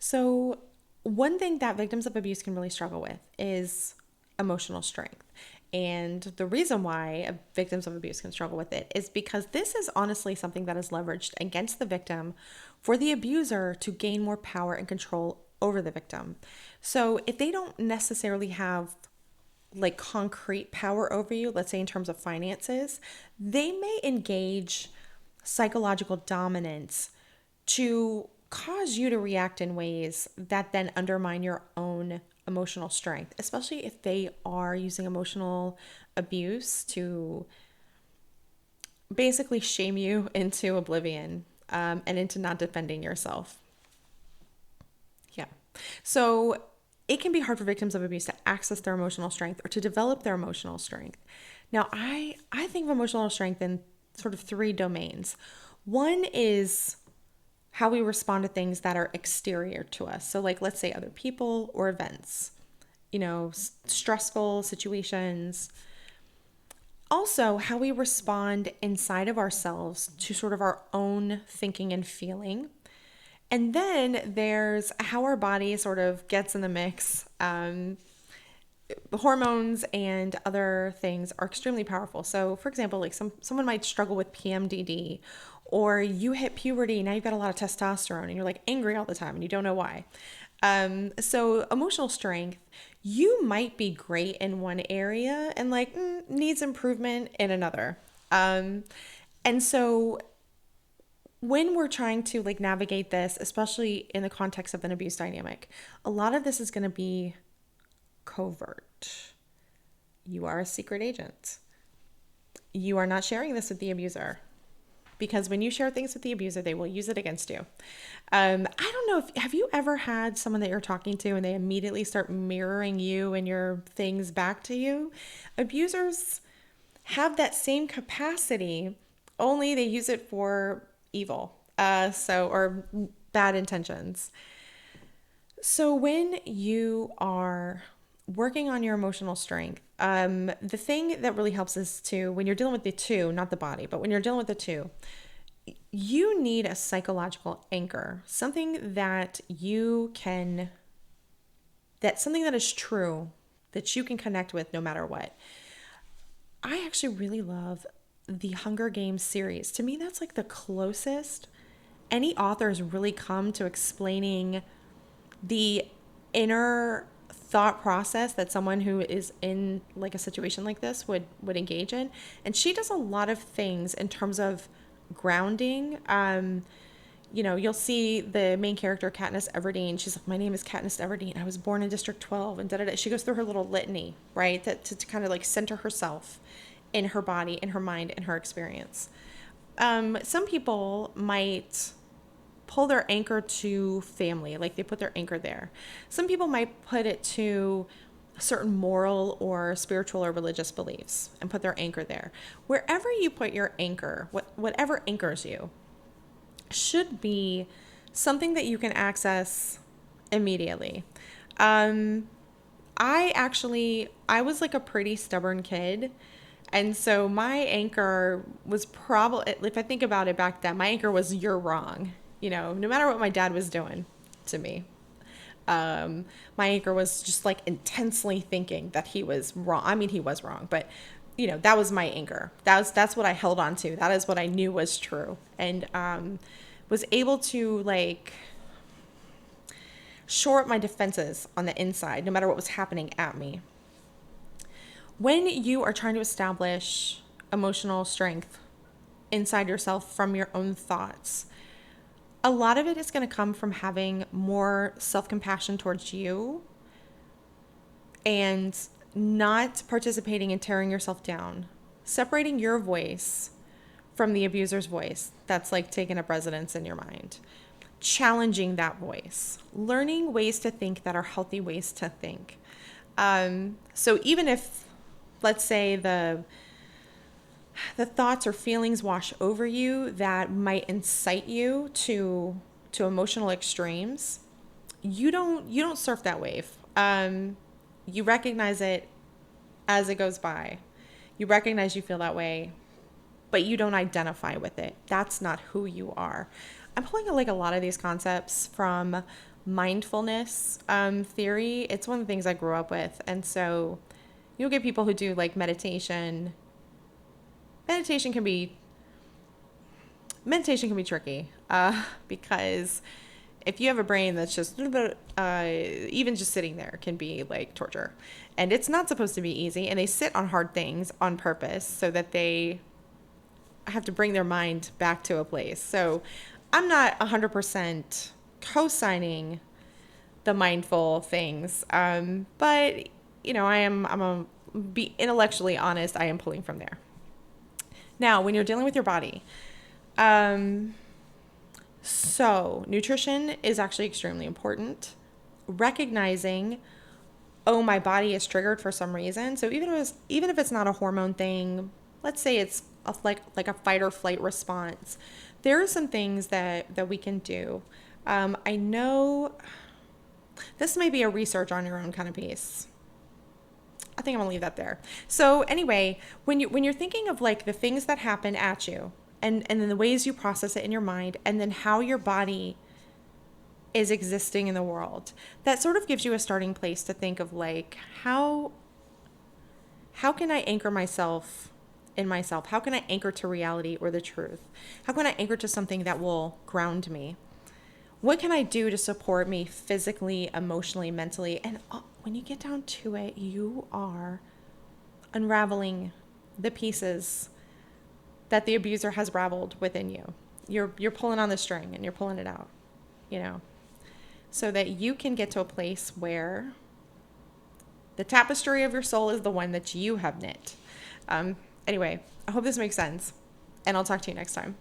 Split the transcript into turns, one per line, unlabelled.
So, one thing that victims of abuse can really struggle with is emotional strength. And the reason why victims of abuse can struggle with it is because this is honestly something that is leveraged against the victim for the abuser to gain more power and control over the victim. So, if they don't necessarily have like concrete power over you, let's say in terms of finances, they may engage psychological dominance to cause you to react in ways that then undermine your own emotional strength, especially if they are using emotional abuse to basically shame you into oblivion, and into not defending yourself. Yeah. So it can be hard for victims of abuse to access their emotional strength or to develop their emotional strength. Now, I think of emotional strength in sort of three domains. One is how we respond to things that are exterior to us. So, like, let's say other people or events, stressful situations. Also, how we respond inside of ourselves to sort of our own thinking and feeling. And then there's how our body sort of gets in the mix. Hormones and other things are extremely powerful. So, for example, like someone might struggle with PMDD, or you hit puberty, now you've got a lot of testosterone, and you're like angry all the time, and you don't know why. So, emotional strength, you might be great in one area and like needs improvement in another. And so when we're trying to like navigate this, especially in the context of an abuse dynamic, a lot of this is going to be covert. You are a secret agent. You are not sharing this with the abuser, because when you share things with the abuser, they will use it against you. I don't know if have you ever had someone that you're talking to and they immediately start mirroring you and your things back to you? Abusers have that same capacity, only they use it for evil, or bad intentions. So when you are working on your emotional strength, the thing that really helps is to, when you're dealing with the two, not the body, but when you're dealing with the two, you need a psychological anchor, something that you can, that something that is true, that you can connect with no matter what. I actually really love the Hunger Games series. To me, that's like the closest any authors really come to explaining the inner thought process that someone who is in like a situation like this would engage in. And she does a lot of things in terms of grounding. You'll see the main character, Katniss Everdeen. She's like, my name is Katniss Everdeen. I was born in District 12 and da-da-da. She goes through her little litany, right? That to kind of like center herself in her body, in her mind, in her experience. Some people might pull their anchor to family, like they put their anchor there. Some people might put it to certain moral or spiritual or religious beliefs and put their anchor there. Wherever you put your anchor, whatever anchors you, should be something that you can access immediately. I was like a pretty stubborn kid. And so my anchor was probably, if I think about it back then, my anchor was, you're wrong. No matter what my dad was doing to me. My anchor was just like intensely thinking that he was wrong. I mean, he was wrong, but that was my anchor. That's what I held on to. That is what I knew was true. And was able to like shore up my defenses on the inside, no matter what was happening at me. When you are trying to establish emotional strength inside yourself from your own thoughts, a lot of it is going to come from having more self-compassion towards you and not participating in tearing yourself down, separating your voice from the abuser's voice that's like taking up residence in your mind, challenging that voice, learning ways to think that are healthy ways to think. So even if, let's say, the thoughts or feelings wash over you that might incite you to emotional extremes, you don't surf that wave. You recognize it as it goes by. You recognize you feel that way, but you don't identify with it. That's not who you are. I'm pulling like a lot of these concepts from mindfulness theory. It's one of the things I grew up with. And so you'll get people who do like meditation. Meditation can be tricky because if you have a brain that's just a little bit, even just sitting there can be like torture. And it's not supposed to be easy. And they sit on hard things on purpose so that they have to bring their mind back to a place. So I'm not 100% co-signing the mindful things. But, you know, I'm a be intellectually honest. I am pulling from there. Now, when you're dealing with your body, so nutrition is actually extremely important. Recognizing, oh, my body is triggered for some reason. So even if it's not a hormone thing, let's say it's like a fight or flight response. There are some things that we can do. I know this may be a research on your own kind of piece. I think I'm gonna leave that there. So anyway, when you're thinking of like the things that happen at you, and then the ways you process it in your mind, and then how your body is existing in the world, that sort of gives you a starting place to think of like how can I anchor myself in myself? How can I anchor to reality or the truth? How can I anchor to something that will ground me? What can I do to support me physically, emotionally, mentally? And when you get down to it, you are unraveling the pieces that the abuser has raveled within you. You're pulling on the string and you're pulling it out, you know, so that you can get to a place where the tapestry of your soul is the one that you have knit. Anyway, I hope this makes sense, and I'll talk to you next time.